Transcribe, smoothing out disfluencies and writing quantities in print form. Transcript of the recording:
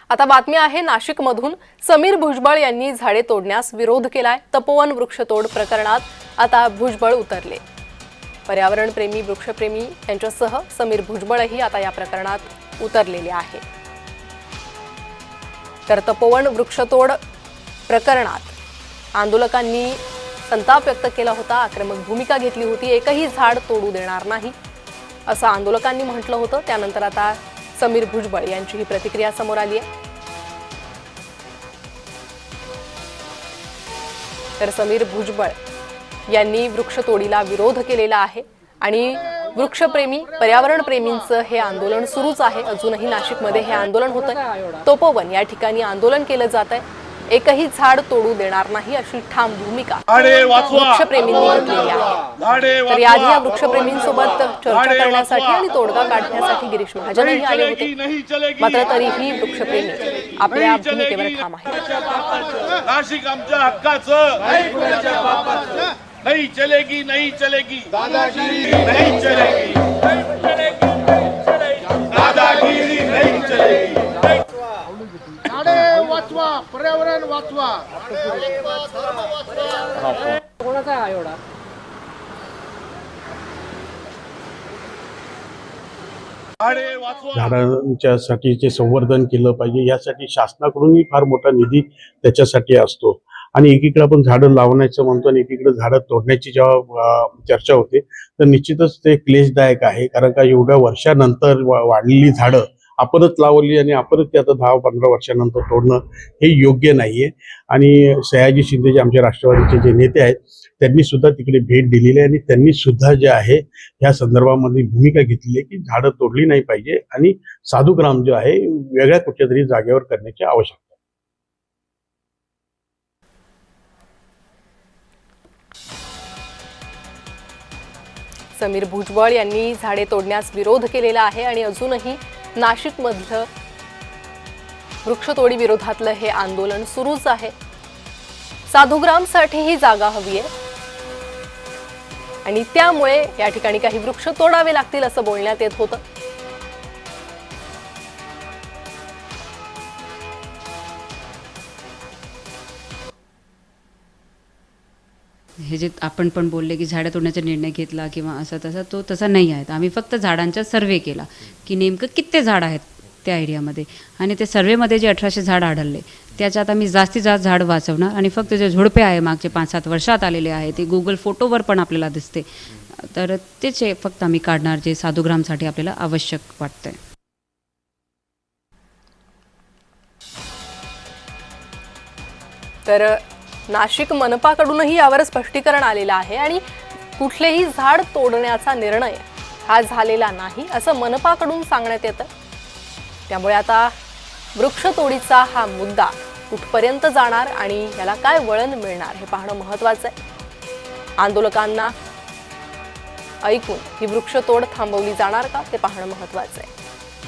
आता बातमी आहे नाशिकमधून। समीर भुजबळ यांनी झाडे तोडण्यास विरोध केलाय। तपोवन वृक्षतोड प्रकरणात आता भुजबळ उतरले। पर्यावरणप्रेमी वृक्षप्रेमी यांच्यासह समीर भुजबळही आता या प्रकरणात उतरलेले आहे। तर तपोवन वृक्षतोड प्रकरणात आंदोलकांनी संताप व्यक्त केला होता, आक्रमक भूमिका घेतली होती। एकही झाड तोडू देणार नाही असं आंदोलकांनी म्हटलं होतं। त्यानंतर आता समीर भुजबळ यांची ही प्रतिक्रिया समोर आली आहे। तर समीर भुजबळ यांनी वृक्षतोडीला विरोध केलेला आहे आणि वृक्षप्रेमी पर्यावरणप्रेमींचं हे आंदोलन सुरूच आहे। अजूनही नाशिकमध्ये हे आंदोलन होतंय। तपोवन या ठिकाणी आंदोलन केलं जात आहे। एकही झाड तोडू देणार नाही अशी ठाम भूमिका वृक्षप्रेमींनी घेतलेली आहे। तर याआधी या वृक्षप्रेमींसोबत चर्चा करण्यासाठी आणि तोडगा काढण्यासाठी गिरीश महाजनही आले होते, मात्र तरीही वृक्षप्रेमी आपल्या भूमिकेवर ठाम आहेत। नाशिक आमच्या हक्काचं, नहीं चलेगी नहीं चलेगी दादागिरी, नहीं चलेगी दादागिरी, नहीं चलेगी। झाडे वाचवा, पर्यावरण वाचवा। कोणाचा आहे एवढा? झाडांच्यासाठी संवर्धन केलं पाहिजे, यासाठी शासनाकडूनही फार मोठा निधी त्याच्यासाठी असतो। आणि एकीकडे आपण झाडं लावण्याचं म्हणतो आणि एकीकडे झाडं तोडण्याची जेव्हा चर्चा होते तर निश्चितच ते क्लेशदायक आहे। कारण का एवढ्या वर्षानंतर वाढलेली झाडं आपणच लावली आणि आपणच ते आता 10-15 वर्षानंतर तोडणं हे योग्य नाहीये। आणि सयाजी शिंदे जे आमच्या राष्ट्रवादीचे जे नेते आहेत त्यांनी सुद्धा तिकडे भेट दिलेली आहे आणि त्यांनी सुद्धा जे आहे ह्या संदर्भामध्ये भूमिका घेतली आहे की झाडं तोडली नाही पाहिजे आणि साधुग्राम जो आहे वेगळ्या कुठल्या तरी जागेवर करण्याची आवश्यकता। समीर भुजबळ यांनी झाडे तोडण्यास विरोध केलेला आहे आणि अजूनही नाशिकमधलं वृक्षतोडी विरोधातलं हे आंदोलन सुरूच आहे। साधुग्रामसाठी ही जागा हवी आहे आणि त्यामुळे या ठिकाणी काही वृक्ष तोडावे लागतील असं बोलण्यात येत होतं। हे जे आपण पण बोलले की झाडं तोडण्याचा निर्णय घेतला किंवा असं तसा, तो तसा नाही आहे। आम्ही फक्त झाडांचा सर्वे केला की नेमकं किती झाड आहेत त्या एरियामध्ये आणि ते सर्वेमध्ये जे 1800 झाड आढळले त्याच्यात आम्ही जास्तीत जास्त झाड वाचवणार आणि फक्त जे झुडपे आहे मागचे 5-7 वर्षात आलेले आहे ते गुगल फोटोवर पण आपल्याला दिसते, तर तेच फक्त आम्ही काढणार जे साधुग्रामसाठी आपल्याला आवश्यक वाटतंय। तर नाशिक मनपाकडूनही यावर स्पष्टीकरण आलेलं आहे आणि कुठलेही झाड तोडण्याचा निर्णय हा झालेला नाही असं मनपाकडून सांगण्यात येतं। त्यामुळे आता वृक्षतोडीचा हा मुद्दा कुठपर्यंत जाणार आणि याला काय वळण मिळणार हे पाहणं महत्त्वाचं आहे। आंदोलकांना ऐकून ही वृक्षतोड थांबवली जाणार का ते पाहणं महत्त्वाचं आहे।